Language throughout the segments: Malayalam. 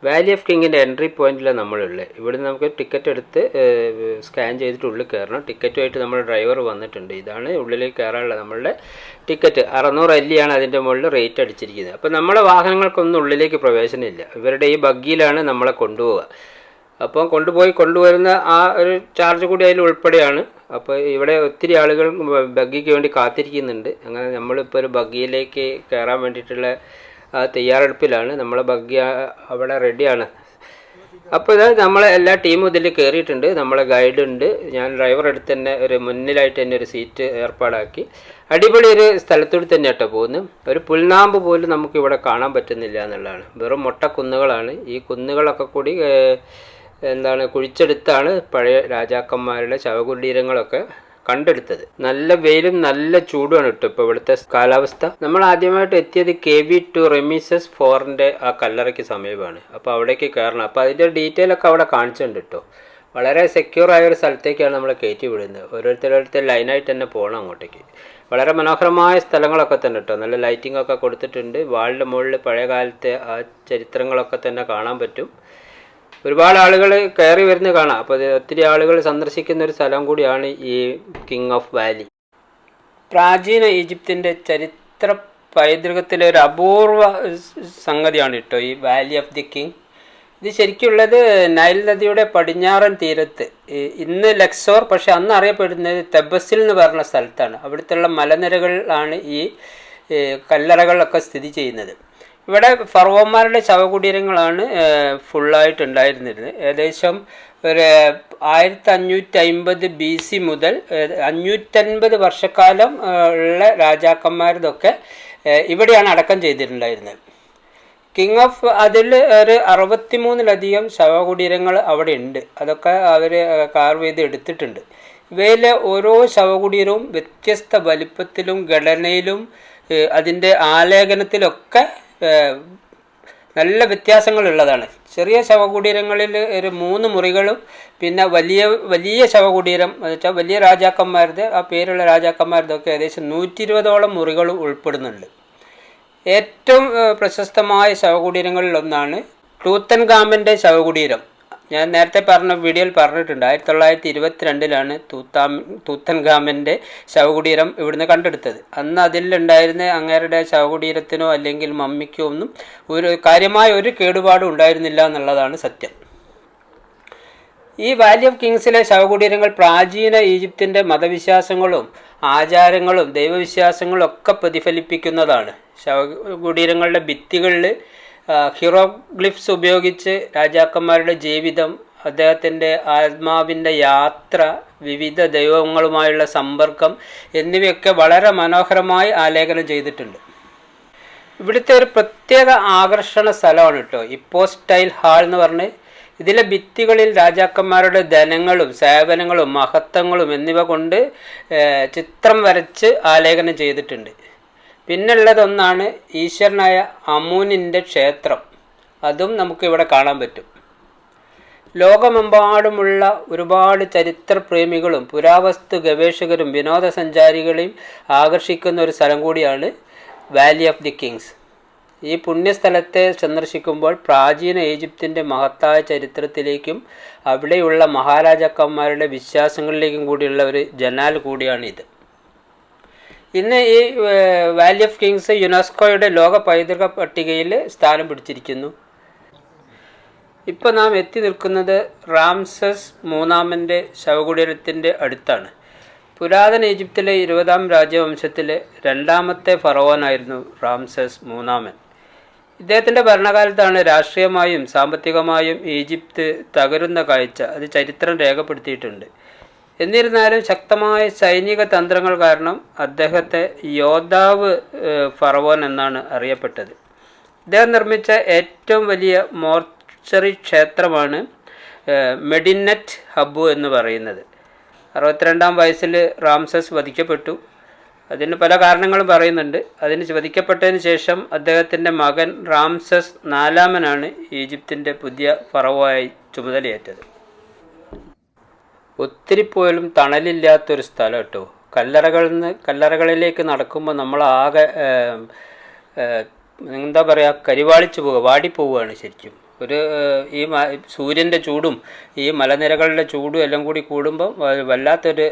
വാലി ഓഫ് കിങ്ങിൻ്റെ എൻട്രി പോയിന്റിലാണ് നമ്മളുള്ളത്. ഇവിടെ നമുക്ക് ടിക്കറ്റ് എടുത്ത് സ്കാൻ ചെയ്തിട്ട് ഉള്ളിൽ കയറണം. ടിക്കറ്റുമായിട്ട് നമ്മുടെ ഡ്രൈവർ വന്നിട്ടുണ്ട്. ഇതാണ് ഉള്ളിലേക്ക് കയറാനുള്ള നമ്മളുടെ ടിക്കറ്റ്. 600 അല്ലിയാണ് അതിൻ്റെ മുകളിൽ റേറ്റ് അടിച്ചിരിക്കുന്നത്. അപ്പോൾ നമ്മളെ വാഹനങ്ങൾക്കൊന്നും ഉള്ളിലേക്ക് പ്രവേശനമില്ല. ഇവരുടെ ഈ ബഗ്ഗിയിലാണ് നമ്മളെ കൊണ്ടുപോവുക. അപ്പം കൊണ്ടുവരുന്ന ആ ഒരു ചാർജ് കൂടി അതിൽ ഉൾപ്പെടെയാണ്. അപ്പോൾ ഇവിടെ ഒത്തിരി ആളുകൾ ബഗ്ഗിക്ക് വേണ്ടി കാത്തിരിക്കുന്നുണ്ട്. അങ്ങനെ നമ്മളിപ്പോൾ ഒരു ബഗ്ഗിയിലേക്ക് കയറാൻ വേണ്ടിയിട്ടുള്ള തയ്യാറെടുപ്പിലാണ്. നമ്മളെ ബഗ്ഗി അവിടെ റെഡിയാണ്. അപ്പോൾ ഇത് നമ്മളെ എല്ലാ ടീമും ഇതിൽ കയറിയിട്ടുണ്ട്. നമ്മളെ ഗൈഡ് ഉണ്ട്. ഞാൻ ഡ്രൈവർ അടുത്ത് തന്നെ ഒരു മുന്നിലായിട്ട് തന്നെ ഒരു സീറ്റ് ഏർപ്പാടാക്കി. അടിപൊളി ഒരു സ്ഥലത്തൂടെ തന്നെ കേട്ടോ പോകുന്നു. ഒരു പുൽനാമ്പ് പോലും നമുക്ക് ഇവിടെ കാണാൻ പറ്റുന്നില്ല എന്നുള്ളതാണ്. വെറും മൊട്ടക്കുന്നുകളാണ്. ഈ കുന്നുകളൊക്കെ കൂടി കുഴിച്ചെടുത്താണ് പഴയ രാജാക്കന്മാരുടെ ശവകുടീരങ്ങളൊക്കെ കണ്ടെടുത്തത്. നല്ല വെയിലും നല്ല ചൂടുമാണ് കേട്ടോ ഇപ്പോൾ ഇവിടുത്തെ കാലാവസ്ഥ. നമ്മൾ ആദ്യമായിട്ട് എത്തിയത് KV2 റെമീസസ് 4ൻ്റെ ആ കല്ലറയ്ക്ക് സമീപമാണ്. അപ്പോൾ അവിടേക്ക് കയറണം. അപ്പോൾ അതിൻ്റെ ഡീറ്റെയിൽ ഒക്കെ അവിടെ കാണിച്ചിട്ടുണ്ട് കേട്ടോ. വളരെ സെക്യൂർ ആയ ഒരു സ്ഥലത്തേക്കാണ് നമ്മളെ കയറ്റി വിടുന്നത്. ഓരോരുത്തരോരുത്തർ ലൈനായിട്ട് തന്നെ പോകണം അങ്ങോട്ടേക്ക്. വളരെ മനോഹരമായ സ്ഥലങ്ങളൊക്കെ തന്നെ കേട്ടോ. നല്ല ലൈറ്റിംഗ് ഒക്കെ കൊടുത്തിട്ടുണ്ട്. വാളിൻ്റെ മുകളിൽ പഴയ കാലത്തെ ആ ചരിത്രങ്ങളൊക്കെ തന്നെ കാണാൻ പറ്റും. ഒരുപാട് ആളുകൾ കയറി വരുന്നത് കാണാം. അപ്പോൾ ഒത്തിരി ആളുകൾ സന്ദർശിക്കുന്ന ഒരു സ്ഥലം കൂടിയാണ് ഈ കിങ് ഓഫ് വാലി. പ്രാചീന ഈജിപ്തിൻ്റെ ചരിത്ര പൈതൃകത്തിലെ ഒരു അപൂർവ സംഗതിയാണ് കേട്ടോ ഈ വാലി ഓഫ് ദി കിങ്. ഇത് ശരിക്കുള്ളത് നൈൽ നദിയുടെ പടിഞ്ഞാറൻ തീരത്ത്, ഇന്ന് ലക്സോർ, പക്ഷെ അന്ന് അറിയപ്പെടുന്നത് തെബസിൽ എന്ന് പറഞ്ഞ സ്ഥലത്താണ്. അവിടുത്തെ മലനിരകളിലാണ് ഈ കല്ലറകളൊക്കെ സ്ഥിതി ചെയ്യുന്നത്. ഇവിടെ ഫറവോന്മാരുടെ ശവകുടീരങ്ങളാണ് ഫുള്ളായിട്ടുണ്ടായിരുന്നത്. ഏകദേശം ഒരു 1550 BC മുതൽ 550 വർഷക്കാലം ഉള്ള രാജാക്കന്മാരതൊക്കെ ഇവിടെയാണ് അടക്കം ചെയ്തിട്ടുണ്ടായിരുന്നത്. കിങ് ഓഫ് അതിൽ ഒരു 63ലധികം ശവകുടീരങ്ങൾ അവിടെ ഉണ്ട്. അതൊക്കെ അവർ കാർവ് ചെയ്ത് എടുത്തിട്ടുണ്ട്. ഇവയിലെ ഓരോ ശവകുടീരവും വ്യത്യസ്ത വലിപ്പത്തിലും ഘടനയിലും അതിൻ്റെ ആലേഖനത്തിലൊക്കെ നല്ല വ്യത്യാസങ്ങളുള്ളതാണ്. ചെറിയ ശവകുടീരങ്ങളിൽ ഒരു 3 മുറികളും പിന്നെ വലിയ ശവകുടീരം എന്ന് വെച്ചാൽ വലിയ രാജാക്കന്മാരുടെ ആ പേരുള്ള രാജാക്കന്മാരുടെയൊക്കെ ഏകദേശം 120ഓളം മുറികളും ഉൾപ്പെടുന്നുണ്ട്. ഏറ്റവും പ്രശസ്തമായ ശവകുടീരങ്ങളിലൊന്നാണ് ടൂത്തൻഖാമൻ്റെ ശവകുടീരം. ഞാൻ നേരത്തെ പറഞ്ഞ വീഡിയോയിൽ പറഞ്ഞിട്ടുണ്ട്. 1922ലാണ് തൂത്തൻഖാമൻ്റെ ശവകുടീരം ഇവിടുന്ന് കണ്ടെടുത്തത്. അന്ന് അതിലുണ്ടായിരുന്ന അങ്ങേരുടെ ശവകുടീരത്തിനോ അല്ലെങ്കിൽ മമ്മിക്കോ ഒന്നും കാര്യമായ ഒരു കേടുപാടും ഉണ്ടായിരുന്നില്ല എന്നുള്ളതാണ് സത്യം. ഈ വാലി ഓഫ് കിങ്സിലെ ശവകുടീരങ്ങൾ പ്രാചീന ഈജിപ്തിൻ്റെ മതവിശ്വാസങ്ങളും ആചാരങ്ങളും ദൈവവിശ്വാസങ്ങളും ഒക്കെ പ്രതിഫലിപ്പിക്കുന്നതാണ്. ശവകുടീരങ്ങളുടെ ഭിത്തികളിൽ ഹീറോഗ്ലിഫ്സ് ഉപയോഗിച്ച് രാജാക്കന്മാരുടെ ജീവിതം, അദ്ദേഹത്തിൻ്റെ ആത്മാവിൻ്റെ യാത്ര, വിവിധ ദൈവങ്ങളുമായുള്ള സമ്പർക്കം എന്നിവയൊക്കെ വളരെ മനോഹരമായി ആലേഖനം ചെയ്തിട്ടുണ്ട്. ഇവിടുത്തെ ഒരു പ്രത്യേക ആകർഷണ സ്ഥലമാണ് കേട്ടോ ഇപ്പോസ്റ്റൈൽ ഹാൾ എന്ന് പറഞ്ഞ്. ഇതിലെ ഭിത്തികളിൽ രാജാക്കന്മാരുടെ ധനങ്ങളും സേവനങ്ങളും മഹത്വങ്ങളും എന്നിവ കൊണ്ട് ചിത്രം വരച്ച് ആലേഖനം ചെയ്തിട്ടുണ്ട്. പിന്നുള്ളതൊന്നാണ് ഈശ്വരനായ അമൂനിൻ്റെ ക്ഷേത്രം. അതും നമുക്കിവിടെ കാണാൻ പറ്റും. ലോകമെമ്പാടുമുള്ള ഒരുപാട് ചരിത്രപ്രേമികളും പുരാവസ്തു ഗവേഷകരും വിനോദസഞ്ചാരികളെയും ആകർഷിക്കുന്ന ഒരു സ്ഥലം കൂടിയാണ് വാലി ഓഫ് ദി കിങ്സ്. ഈ പുണ്യസ്ഥലത്തെ സന്ദർശിക്കുമ്പോൾ പ്രാചീന ഈജിപ്തിൻ്റെ മഹത്തായ ചരിത്രത്തിലേക്കും അവിടെയുള്ള മഹാരാജാക്കന്മാരുടെ വിശ്വാസങ്ങളിലേക്കും കൂടിയുള്ള ഒരു ജനാൽ കൂടിയാണിത്. ഇന്ന് ഈ വാലി ഓഫ് കിങ്സ് യുനെസ്കോയുടെ ലോക പൈതൃക പട്ടികയിൽ സ്ഥാനം പിടിച്ചിരിക്കുന്നു. ഇപ്പോൾ നാം എത്തി നിൽക്കുന്നത് റാംസസ് മൂന്നാമൻ്റെ ശവകുടീരത്തിൻ്റെ അടുത്താണ്. പുരാതന ഈജിപ്തിലെ 20ാം രാജവംശത്തിലെ 2ാമത്തെ ഫറവോനായിരുന്നു റാംസസ് മൂന്നാമൻ. ഇദ്ദേഹത്തിൻ്റെ ഭരണകാലത്താണ് രാഷ്ട്രീയമായും സാമ്പത്തികമായും ഈജിപ്ത് തകരുന്ന കാഴ്ച അത് ചരിത്രം രേഖപ്പെടുത്തിയിട്ടുണ്ട്. എന്നിരുന്നാലും ശക്തമായ സൈനിക തന്ത്രങ്ങൾ കാരണം അദ്ദേഹത്തെ യോദ്ധാവ് ഫറവോൻ എന്നാണ് അറിയപ്പെട്ടത്. ഇദ്ദേഹം നിർമ്മിച്ച ഏറ്റവും വലിയ മോർച്ചറി ക്ഷേത്രമാണ് മെഡിനറ്റ് ഹബു എന്ന് പറയുന്നത്. 62ാം വയസ്സിൽ റാംസസ് വധിക്കപ്പെട്ടു. അതിന് പല കാരണങ്ങളും പറയുന്നുണ്ട്. അതിന് വധിക്കപ്പെട്ടതിന് ശേഷം അദ്ദേഹത്തിൻ്റെ മകൻ റാംസസ് 4-മനാണ് ഈജിപ്തിൻ്റെ പുതിയ ഫറവോയായി ചുമതലയേറ്റത്. ഒത്തിരി പോലും തണലില്ലാത്തൊരു സ്ഥലം കേട്ടോ. കല്ലറകളിലേക്ക് നടക്കുമ്പോൾ നമ്മളാകെ എന്താ പറയുക, കരിവാളിച്ച് പോവുക, വാടിപ്പോവുകയാണ് ശരിക്കും. ഈ സൂര്യൻ്റെ ചൂടും ഈ മലനിരകളുടെ ചൂടും എല്ലാം കൂടി കൂടുമ്പോൾ വല്ലാത്തൊരു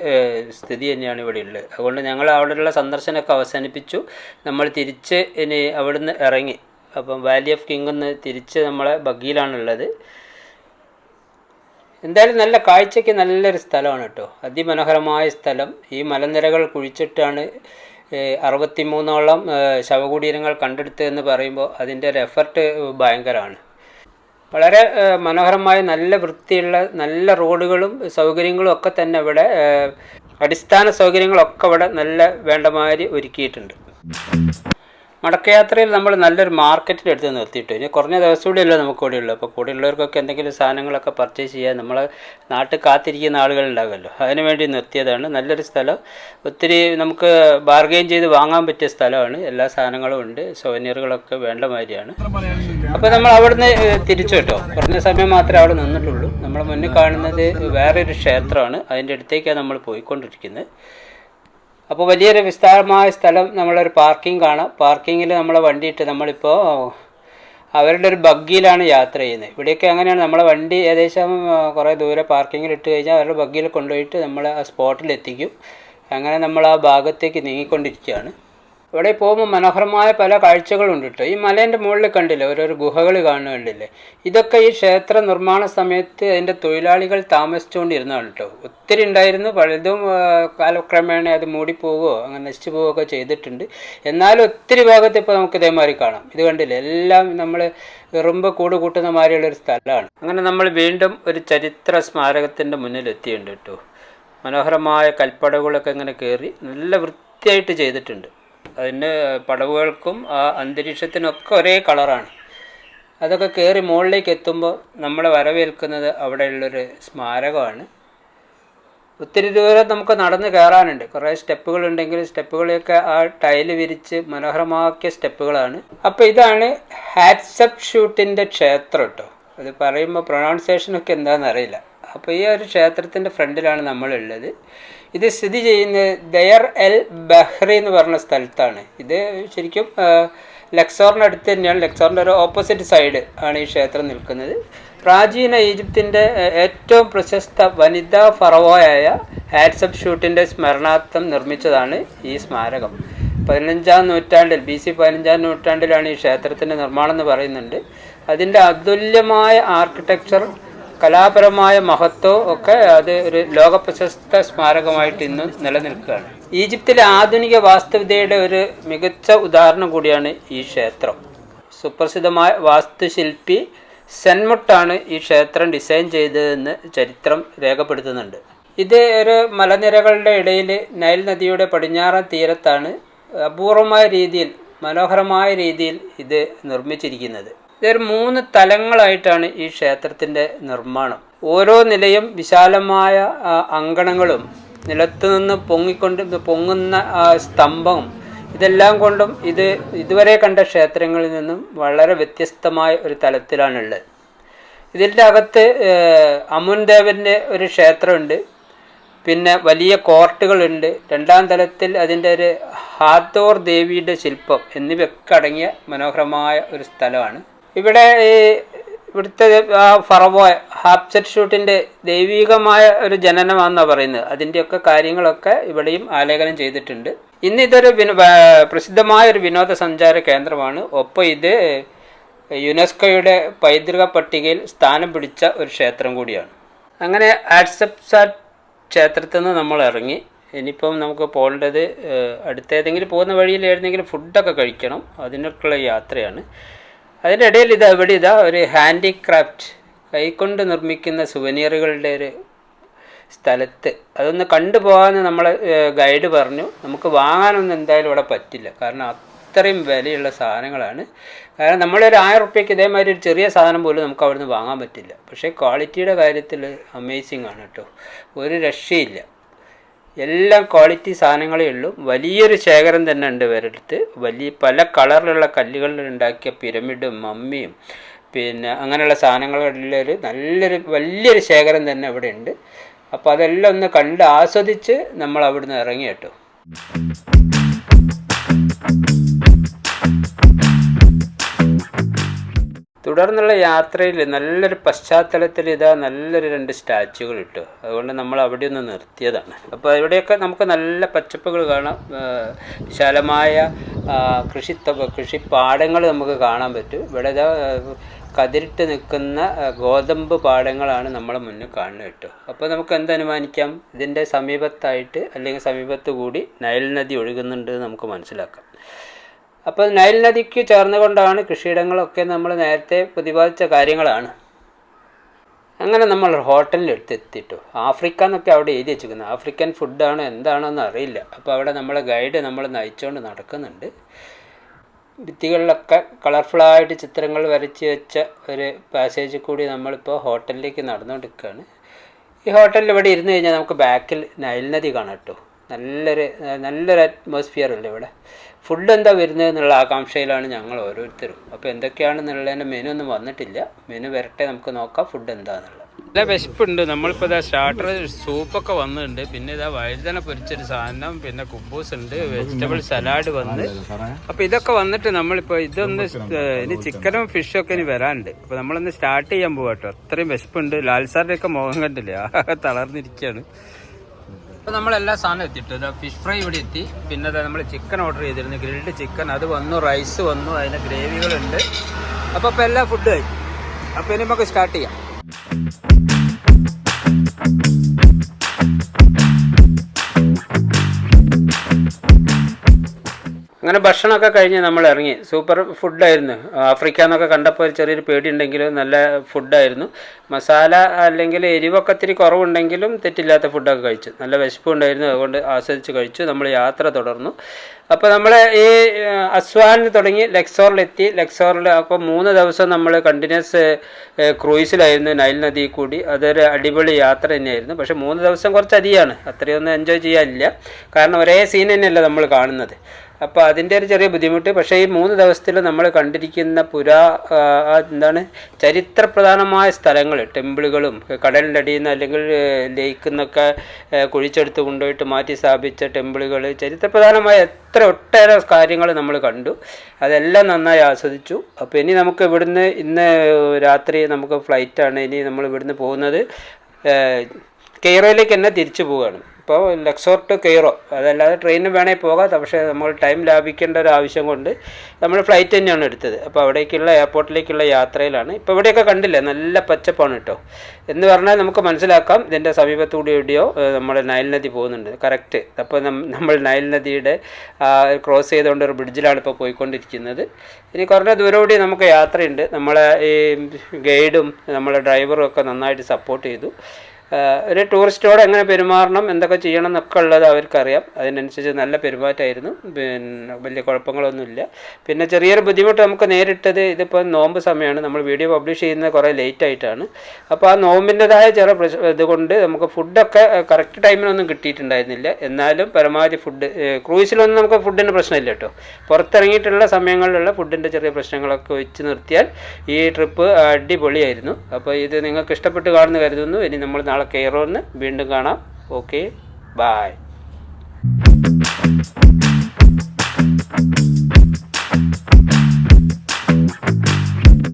സ്ഥിതി തന്നെയാണ് ഇവിടെ ഉള്ളത്. അതുകൊണ്ട് ഞങ്ങൾ അവിടെയുള്ള സന്ദർശനമൊക്കെ അവസാനിപ്പിച്ചു. നമ്മൾ തിരിച്ച് ഇനി അവിടുന്ന് ഇറങ്ങി. അപ്പം വാലി ഓഫ് കിങ് നിന്ന് തിരിച്ച് നമ്മളെ ബഗ്ഗിയിലാണുള്ളത്. എന്തായാലും നല്ല കാഴ്ചയ്ക്ക് നല്ലൊരു സ്ഥലമാണ് കേട്ടോ, അതിമനോഹരമായ സ്ഥലം. ഈ മലനിരകൾ കുഴിച്ചിട്ടാണ് 63ഓളം ശവകുടീരങ്ങൾ കണ്ടെടുത്തതെന്ന് പറയുമ്പോൾ അതിൻ്റെ ഒരു എഫർട്ട് ഭയങ്കരമാണ്. വളരെ മനോഹരമായ നല്ല വൃത്തിയുള്ള നല്ല റോഡുകളും സൗകര്യങ്ങളും ഒക്കെ തന്നെ ഇവിടെ, അടിസ്ഥാന സൗകര്യങ്ങളൊക്കെ ഇവിടെ നല്ല വേണ്ടമാതിരി ഒരുക്കിയിട്ടുണ്ട്. മടക്കയാത്രയിൽ നമ്മൾ നല്ലൊരു മാർക്കറ്റിലെടുത്ത് നിർത്തിയിട്ടു. ഇനി കുറഞ്ഞ ദിവസം കൂടിയല്ലോ നമുക്ക് കൂടെ ഉള്ളൂ. അപ്പോൾ കൂടെ ഉള്ളവർക്കൊക്കെ എന്തെങ്കിലും സാധനങ്ങളൊക്കെ പർച്ചേസ് ചെയ്യാൻ നമ്മളെ നാട്ടിൽ കാത്തിരിക്കുന്ന ആളുകളുണ്ടാകുമല്ലോ, അതിനു വേണ്ടി നിർത്തിയതാണ്. നല്ലൊരു സ്ഥലം, ഒത്തിരി നമുക്ക് ബാർഗെയിൻ ചെയ്ത് വാങ്ങാൻ പറ്റിയ സ്ഥലമാണ്. എല്ലാ സാധനങ്ങളും ഉണ്ട്, സൊവനീറുകളൊക്കെ വേണ്ട മാതിരിയാണ്. അപ്പോൾ നമ്മൾ അവിടുന്ന് തിരിച്ചു കേട്ടോ, കുറഞ്ഞ സമയം മാത്രമേ അവിടെ നിന്നിട്ടുള്ളൂ. നമ്മൾ മുന്നിൽ കാണുന്നത് വേറൊരു ക്ഷേത്രമാണ്, അതിൻ്റെ അടുത്തേക്കാണ് നമ്മൾ പോയിക്കൊണ്ടിരിക്കുന്നത്. അപ്പോൾ വലിയൊരു വിസ്താരമായ സ്ഥലം, നമ്മളൊരു പാർക്കിംഗ് കാണാം. പാർക്കിങ്ങിൽ നമ്മളെ വണ്ടിയിട്ട് നമ്മളിപ്പോൾ അവരുടെ ഒരു ബഗ്ഗിയിലാണ് യാത്ര ചെയ്യുന്നത്. ഇവിടെയൊക്കെ അങ്ങനെയാണ്, നമ്മളെ വണ്ടി ഏകദേശം കുറേ ദൂരെ പാർക്കിങ്ങിൽ ഇട്ട് കഴിഞ്ഞാൽ അവരുടെ ബഗ്ഗിയിൽ കൊണ്ടുപോയിട്ട് നമ്മൾ ആ സ്പോട്ടിൽ എത്തിക്കും. അങ്ങനെ നമ്മൾ ആ ഭാഗത്തേക്ക് നീങ്ങിക്കൊണ്ടിരിക്കുകയാണ്. ഇവിടെ പോകുമ്പോൾ മനോഹരമായ പല കാഴ്ചകളുണ്ട് കേട്ടോ. ഈ മലേൻ്റെ മുകളിൽ കണ്ടില്ലേ ഓരോരോ ഗുഹകൾ കാണുന്നുണ്ടില്ലേ, ഇതൊക്കെ ഈ ക്ഷേത്ര നിർമ്മാണ സമയത്ത് അതിൻ്റെ തൊഴിലാളികൾ താമസിച്ചുകൊണ്ടിരുന്നതാണ് കേട്ടോ. ഒത്തിരി ഉണ്ടായിരുന്നു, പലതും കാലക്രമേണ അത് മൂടിപ്പോവുകയോ അങ്ങനെ നശിച്ചു പോവുകയൊക്കെ ചെയ്തിട്ടുണ്ട്. എന്നാലും ഒത്തിരി ഭാഗത്ത് ഇപ്പോൾ നമുക്ക് ഇതേമാതിരി കാണാം. ഇത് കണ്ടില്ലേ, എല്ലാം നമ്മൾ എറുമ്പ് കൂട് കൂട്ടുന്ന മാതിരിയുള്ളൊരു സ്ഥലമാണ്. അങ്ങനെ നമ്മൾ വീണ്ടും ഒരു ചരിത്ര സ്മാരകത്തിൻ്റെ മുന്നിൽ എത്തിയിട്ടുണ്ട് കേട്ടോ. മനോഹരമായ കൽപ്പടവുകളൊക്കെ ഇങ്ങനെ കയറി നല്ല വൃത്തിയായിട്ട് ചെയ്തിട്ടുണ്ട്. അതിന് പടവുകൾക്കും ആ അന്തരീക്ഷത്തിനൊക്കെ ഒരേ കളറാണ്. അതൊക്കെ കയറി മുകളിലേക്ക് എത്തുമ്പോൾ നമ്മളെ വരവേൽക്കുന്നത് അവിടെയുള്ളൊരു സ്മാരകമാണ്. ഒത്തിരി ദൂരം നമുക്ക് നടന്ന് കയറാനുണ്ട്, കുറേ സ്റ്റെപ്പുകളുണ്ടെങ്കിൽ സ്റ്റെപ്പുകളെയൊക്കെ ആ ടൈല് വിരിച്ച് മനോഹരമാക്കിയ സ്റ്റെപ്പുകളാണ്. അപ്പോൾ ഇതാണ് ഹാറ്റ്സപ്ഷൂട്ടിൻ്റെ ക്ഷേത്രം കേട്ടോ. അത് പറയുമ്പോൾ പ്രൊണൗൺസിയേഷനൊക്കെ എന്താണെന്ന് അറിയില്ല. അപ്പോൾ ഈ ഒരു ക്ഷേത്രത്തിൻ്റെ ഫ്രണ്ടിലാണ് നമ്മളുള്ളത്. ഇത് സ്ഥിതി ചെയ്യുന്നത് ദയർ എൽ ബഹ്റി എന്ന് പറഞ്ഞ സ്ഥലത്താണ്. ഇത് ശരിക്കും ലക്സോറിനടുത്ത് തന്നെയാണ്. ലക്സോറിൻ്റെ ഒരു ഓപ്പോസിറ്റ് സൈഡ് ആണ് ഈ ക്ഷേത്രം നിൽക്കുന്നത്. പ്രാചീന ഈജിപ്തിൻ്റെ ഏറ്റവും പ്രശസ്ത വനിതാ ഫറവോയായ ഹാറ്റ്സപ്ഷൂട്ടിൻ്റെ സ്മരണാർത്ഥം നിർമ്മിച്ചതാണ് ഈ സ്മാരകം. 15-ാം നൂറ്റാണ്ടിൽ BC 15-ാം നൂറ്റാണ്ടിലാണ് ഈ ക്ഷേത്രത്തിൻ്റെ നിർമ്മാണം എന്ന് പറയുന്നുണ്ട്. അതിൻ്റെ അതുല്യമായ ആർക്കിടെക്ചർ, കലാപരമായ മഹത്വവും ഒക്കെ അത് ഒരു ലോകപ്രശസ്ത സ്മാരകമായിട്ട് ഇന്നും നിലനിൽക്കുകയാണ്. ഈജിപ്തിലെ ആധുനിക വാസ്തുവിദ്യയുടെ ഒരു മികച്ച ഉദാഹരണം കൂടിയാണ് ഈ ക്ഷേത്രം. സുപ്രസിദ്ധമായ വാസ്തുശില്പി സെൻമുട്ടാണ് ഈ ക്ഷേത്രം ഡിസൈൻ ചെയ്തതെന്ന് ചരിത്രം രേഖപ്പെടുത്തുന്നുണ്ട്. ഇത് ഒരു മലനിരകളുടെ ഇടയിൽ നൈൽ നദിയുടെ പടിഞ്ഞാറൻ തീരത്താണ് അപൂർവമായ രീതിയിൽ, മനോഹരമായ രീതിയിൽ ഇത് നിർമ്മിച്ചിരിക്കുന്നത്. ഇതൊരു 3 തലങ്ങളായിട്ടാണ് ഈ ക്ഷേത്രത്തിൻ്റെ നിർമ്മാണം. ഓരോ നിലയും വിശാലമായ അങ്കണങ്ങളും നിലത്തുനിന്ന് പൊങ്ങുന്ന സ്തംഭവും ഇതെല്ലാം കൊണ്ടും ഇത് ഇതുവരെ കണ്ട ക്ഷേത്രങ്ങളിൽ നിന്നും വളരെ വ്യത്യസ്തമായ ഒരു തലത്തിലാണുള്ളത്. ഇതിൻ്റെ അകത്ത് അമുൻ ദേവൻ്റെ ഒരു ക്ഷേത്രമുണ്ട്, പിന്നെ വലിയ കോർട്ടുകളുണ്ട്. 2-ാം തലത്തിൽ അതിൻ്റെ ഒരു ഹാത്തോർ ദേവിയുടെ ശില്പം എന്നിവയൊക്കെ അടങ്ങിയ മനോഹരമായ ഒരു സ്ഥലമാണ്. ഇവിടെ ഇവിടുത്തെ ഫറവോ ഹാറ്റ്സപ്ഷൂട്ടിൻ്റെ ദൈവികമായ ഒരു ജനനമാണെന്നാണ് പറയുന്നത്. അതിൻ്റെയൊക്കെ കാര്യങ്ങളൊക്കെ ഇവിടെയും ആലേഖനം ചെയ്തിട്ടുണ്ട്. ഇന്ന് ഇതൊരു പ്രസിദ്ധമായ ഒരു വിനോദസഞ്ചാര കേന്ദ്രമാണ്. ഒപ്പം ഇത് യുനെസ്കോയുടെ പൈതൃക പട്ടികയിൽ സ്ഥാനം പിടിച്ച ഒരു ക്ഷേത്രം കൂടിയാണ്. അങ്ങനെ ഹാറ്റ്സപ്ഷൂട്ട് ക്ഷേത്രത്തിൽ നിന്ന് നമ്മൾ ഇറങ്ങി. ഇനിയിപ്പം നമുക്ക് പോകേണ്ടത് അടുത്തേതെങ്കിലും പോകുന്ന വഴിയിൽ ഏതെങ്കിലും ഫുഡൊക്കെ കഴിക്കണം, അതിനൊക്കെയുള്ള യാത്രയാണ്. അതിൻ്റെ ഇടയിൽ ഇതാ ഒരു ഹാൻഡിക്രാഫ്റ്റ്, കൈകൊണ്ട് നിർമ്മിക്കുന്ന സുവനീറുകളുടെ ഒരു സ്ഥലത്ത് അതൊന്ന് കണ്ടുപോകാമെന്ന് നമ്മളെ ഗൈഡ് പറഞ്ഞു. നമുക്ക് വാങ്ങാനൊന്നും എന്തായാലും ഇവിടെ പറ്റില്ല, കാരണം അത്രയും വിലയുള്ള സാധനങ്ങളാണ്. കാരണം നമ്മളൊരു 1000 റുപ്യക്ക് ഇതേമാതിരി ഒരു ചെറിയ സാധനം പോലും നമുക്ക് അവിടെ നിന്ന് വാങ്ങാൻ പറ്റില്ല. പക്ഷേ ക്വാളിറ്റിയുടെ കാര്യത്തിൽ അമേസിങ് ആണ് കേട്ടോ, ഒരു രക്ഷയില്ല. എല്ലാം ക്വാളിറ്റി സാധനങ്ങളേ ഉള്ളൂ. വലിയൊരു ശേഖരം തന്നെ ഉണ്ട് ഇവരടുത്ത്. പല കളറിലുള്ള കല്ലുകളിൽ ഉണ്ടാക്കിയ പിരമിഡും മമ്മിയും പിന്നെ അങ്ങനെയുള്ള സാധനങ്ങളുടെ ഒരു വലിയൊരു ശേഖരം തന്നെ ഇവിടെ ഉണ്ട്. അപ്പോൾ അതെല്ലാം ഒന്ന് കണ്ട് ആസ്വദിച്ച് നമ്മൾ അവിടുന്ന് ഇറങ്ങി കേട്ടോ. തുടർന്നുള്ള യാത്രയിൽ നല്ലൊരു പശ്ചാത്തലത്തിൽ ഇതാ നല്ലൊരു 2 സ്റ്റാച്യൂകൾ ഇട്ടു. അതുകൊണ്ട് നമ്മൾ അവിടെ ഒന്ന് നിർത്തിയതാണ്. അപ്പോൾ ഇവിടെയൊക്കെ നമുക്ക് നല്ല പച്ചപ്പുകൾ കാണാം. വിശാലമായ കൃഷിപ്പാടങ്ങൾ നമുക്ക് കാണാൻ പറ്റും. ഇവിടെ ഇതാ കതിരിട്ട് നിൽക്കുന്ന ഗോതമ്പ് പാടങ്ങളാണ് നമ്മളെ മുന്നിൽ കാണുന്നത് കേട്ടോ. അപ്പോൾ നമുക്ക് എന്തനുമാനിക്കാം, ഇതിൻ്റെ സമീപത്തായിട്ട് അല്ലെങ്കിൽ സമീപത്ത് കൂടി നൈൽ നദി ഒഴുകുന്നുണ്ട് നമുക്ക് മനസ്സിലാക്കാം. അപ്പോൾ നൈൽ നദിക്ക് ചേർന്നുകൊണ്ടാണ് കൃഷിയിടങ്ങളൊക്കെ നമ്മൾ നേരത്തെ പ്രതിപാദിച്ച കാര്യങ്ങളാണ്. അങ്ങനെ നമ്മൾ ഹോട്ടലിൽ എത്തിയിട്ടു. ആഫ്രിക്ക എന്നൊക്കെ അവിടെ എഴുതി വെച്ചിരിക്കുന്നത്. ആഫ്രിക്കൻ ഫുഡാണോ എന്താണോ എന്ന് അറിയില്ല. അപ്പോൾ അവിടെ നമ്മളെ ഗൈഡ് നമ്മൾ നയിച്ചുകൊണ്ട് നടക്കുന്നുണ്ട്. ഭിത്തികളിലൊക്കെ കളർഫുള്ളായിട്ട് ചിത്രങ്ങൾ വരച്ച് വെച്ച ഒരു പാസേജിൽ കൂടി നമ്മളിപ്പോൾ ഹോട്ടലിലേക്ക് നടന്നുകൊണ്ടിരിക്കുകയാണ്. ഈ ഹോട്ടലിൽ ഇവിടെ ഇരുന്ന് കഴിഞ്ഞാൽ നമുക്ക് ബാക്കിൽ നൈൽ നദി കാണാം കേട്ടോ. നല്ലൊരു അറ്റ്മോസ്ഫിയർ അല്ലേ ഇവിടെ. ഫുഡ് എന്താ വരുന്നത് എന്നുള്ള ആകാംക്ഷയിലാണ് ഞങ്ങൾ ഓരോരുത്തരും. അപ്പോൾ എന്തൊക്കെയാണെന്നുള്ളതിൻ്റെ മെനു ഒന്നും വന്നിട്ടില്ല. മെനു വരട്ടെ, നമുക്ക് നോക്കാം ഫുഡ് എന്താണെന്നുള്ളത്. നല്ല വിശപ്പുണ്ട്. നമ്മളിപ്പോൾ ഇതാ സ്റ്റാർട്ടർ സൂപ്പൊക്കെ വന്നിട്ടുണ്ട്. പിന്നെ ഇതാ വഴുതന പൊരിച്ചൊരു സാധനം, പിന്നെ കുബൂസ് ഉണ്ട്, വെജിറ്റബിൾ സലാഡ് വന്ന്. അപ്പോൾ ഇതൊക്കെ വന്നിട്ട് നമ്മളിപ്പോൾ ഇതൊന്ന് ഇനി ചിക്കനും ഫിഷൊക്കെ ഇനി വരാനുണ്ട്. അപ്പോൾ നമ്മളൊന്ന് സ്റ്റാർട്ട് ചെയ്യാൻ പോകാം കേട്ടോ. അത്രയും വിശപ്പുണ്ട്. ലാൽ സാറിൻ്റെയൊക്കെ മുഖം കണ്ടില്ലേ, ആകെ തളർന്നിരിക്കുകയാണ്. അപ്പോൾ നമ്മളെല്ലാ സാധനം എത്തിയിട്ടു. ഇതാ ഫിഷ് ഫ്രൈ ഇവിടെ എത്തി. പിന്നെ അതാ നമ്മൾ ചിക്കൻ ഓർഡർ ചെയ്തിരുന്നു, ഗ്രിൽഡ് ചിക്കൻ, അത് വന്നു. റൈസ് വന്നു, അതിന് ഗ്രേവികളുണ്ട്. അപ്പോൾ എല്ലാ ഫുഡ് ആയി. അപ്പോൾ ഇനി നമുക്ക് സ്റ്റാർട്ട് ചെയ്യാം. അങ്ങനെ ഭക്ഷണമൊക്കെ കഴിഞ്ഞ് നമ്മൾ ഇറങ്ങി. സൂപ്പർ ഫുഡായിരുന്നു. ആഫ്രിക്ക എന്നൊക്കെ കണ്ടപ്പോൾ ചെറിയൊരു പേടിയുണ്ടെങ്കിലും നല്ല ഫുഡായിരുന്നു. മസാല അല്ലെങ്കിൽ എരിവൊക്കെ ഇത്തിരി കുറവുണ്ടെങ്കിലും തെറ്റില്ലാത്ത ഫുഡൊക്കെ കഴിച്ചു. നല്ല വിശപ്പുണ്ടായിരുന്നു, അതുകൊണ്ട് ആസ്വദിച്ച് കഴിച്ചു. നമ്മൾ യാത്ര തുടർന്നു. അപ്പോൾ നമ്മൾ ഈ അസ്വാനിൽ തുടങ്ങി ലക്സോറിലെത്തി. ലക്സോറിൽ അപ്പോൾ 3 ദിവസം നമ്മൾ കണ്ടിന്യൂസ് ക്രൂയിസിലായിരുന്നു നൈൽ നദി കൂടി. അതൊരു അടിപൊളി യാത്ര തന്നെയായിരുന്നു. പക്ഷേ 3 ദിവസം കുറച്ചധികമാണ്, അത്രയൊന്നും എൻജോയ് ചെയ്യാനില്ല. കാരണം ഒരേ സീൻ തന്നെയല്ല നമ്മൾ കാണുന്നത്. അപ്പോൾ അതിൻ്റെ ഒരു ചെറിയ ബുദ്ധിമുട്ട്. പക്ഷേ ഈ 3 ദിവസത്തിൽ നമ്മൾ കണ്ടിരിക്കുന്ന എന്താണ് ചരിത്രപ്രധാനമായ സ്ഥലങ്ങൾ, ടെമ്പിളുകളും, കടലിൻ്റെ അടിയിൽ നിന്ന് അല്ലെങ്കിൽ ലേക്കിൽ നിന്നൊക്കെ കുഴിച്ചെടുത്ത് കൊണ്ടുപോയിട്ട് മാറ്റി സ്ഥാപിച്ച ടെമ്പിളുകൾ, ചരിത്രപ്രധാനമായ ഒട്ടേറെ കാര്യങ്ങൾ നമ്മൾ കണ്ടു. അതെല്ലാം നന്നായി ആസ്വദിച്ചു. അപ്പോൾ ഇനി നമുക്ക് ഇന്ന് രാത്രി നമുക്ക് ഫ്ലൈറ്റാണ്. ഇനി നമ്മൾ ഇവിടുന്ന് പോകുന്നത് കെയ്റോയിലേക്ക് തന്നെ തിരിച്ചു പോവുകയാണ്. ഇപ്പോൾ ലക്സോർ ടു കെയ്റോ, അതല്ലാതെ ട്രെയിനിന് വേണമെങ്കിൽ പോകാം. പക്ഷേ നമ്മൾ ടൈം ലാഭിക്കേണ്ട ഒരു ആവശ്യം കൊണ്ട് നമ്മൾ ഫ്ലൈറ്റ് തന്നെയാണ് എടുത്തത്. അപ്പോൾ അവിടേക്കുള്ള എയർപോർട്ടിലേക്കുള്ള യാത്രയിലാണ്. ഇപ്പോൾ ഇവിടെയൊക്കെ കണ്ടില്ലേ, നല്ല പച്ചപ്പാണ് കേട്ടോ. എന്ന് പറഞ്ഞാൽ നമുക്ക് മനസ്സിലാക്കാം ഇതിൻ്റെ സമീപത്തുകൂടി എവിടെയോ നമ്മൾ നൈൽ നദി പോകുന്നുണ്ട്. കറക്റ്റ്. അപ്പോൾ നമ്മൾ നൈൽ നദിയുടെ ക്രോസ് ചെയ്തുകൊണ്ട് ഒരു ബ്രിഡ്ജിലാണ് ഇപ്പോൾ പോയിക്കൊണ്ടിരിക്കുന്നത്. ഇനി കുറഞ്ഞ ദൂരം കൂടി നമുക്ക് യാത്രയുണ്ട്. നമ്മളെ ഈ ഗൈഡും നമ്മളെ ഡ്രൈവറും ഒക്കെ നന്നായിട്ട് സപ്പോർട്ട് ചെയ്തു. ഒരു ടൂറിസ്റ്റോട് എങ്ങനെ പെരുമാറണം, എന്തൊക്കെ ചെയ്യണം എന്നൊക്കെ ഉള്ളത് അവർക്കറിയാം. അതിനനുസരിച്ച് നല്ല പെരുമാറ്റമായിരുന്നു. പിന്നെ വലിയ കുഴപ്പങ്ങളൊന്നുമില്ല. പിന്നെ ചെറിയൊരു ബുദ്ധിമുട്ട് നമുക്ക് നേരിട്ടത്, ഇതിപ്പോൾ നോമ്പ് സമയമാണ്, നമ്മൾ വീഡിയോ പബ്ലിഷ് ചെയ്യുന്നത് കുറേ ലേറ്റായിട്ടാണ്. അപ്പോൾ ആ നോമ്പിൻ്റെതായ ചെറിയ ഇതുകൊണ്ട് നമുക്ക് ഫുഡൊക്കെ കറക്റ്റ് ടൈമിനൊന്നും കിട്ടിയിട്ടുണ്ടായിരുന്നില്ല. എന്നാലും പരമാവധി ഫുഡ്, ക്രൂയിസിലൊന്നും നമുക്ക് ഫുഡിൻ്റെ പ്രശ്നമില്ല കേട്ടോ. പുറത്തിറങ്ങിയിട്ടുള്ള സമയങ്ങളിലുള്ള ഫുഡിൻ്റെ ചെറിയ പ്രശ്നങ്ങളൊക്കെ വെച്ച് നിർത്തിയാൽ ഈ ട്രിപ്പ് അടിപൊളിയായിരുന്നു. അപ്പോൾ ഇത് നിങ്ങൾക്ക് ഇഷ്ടപ്പെട്ട് കാണുന്നു കരുതുന്നു. ഇനി നമ്മൾ നാളെ കെയ്റോന്ന് വീണ്ടും കാണാം. Okay, bye.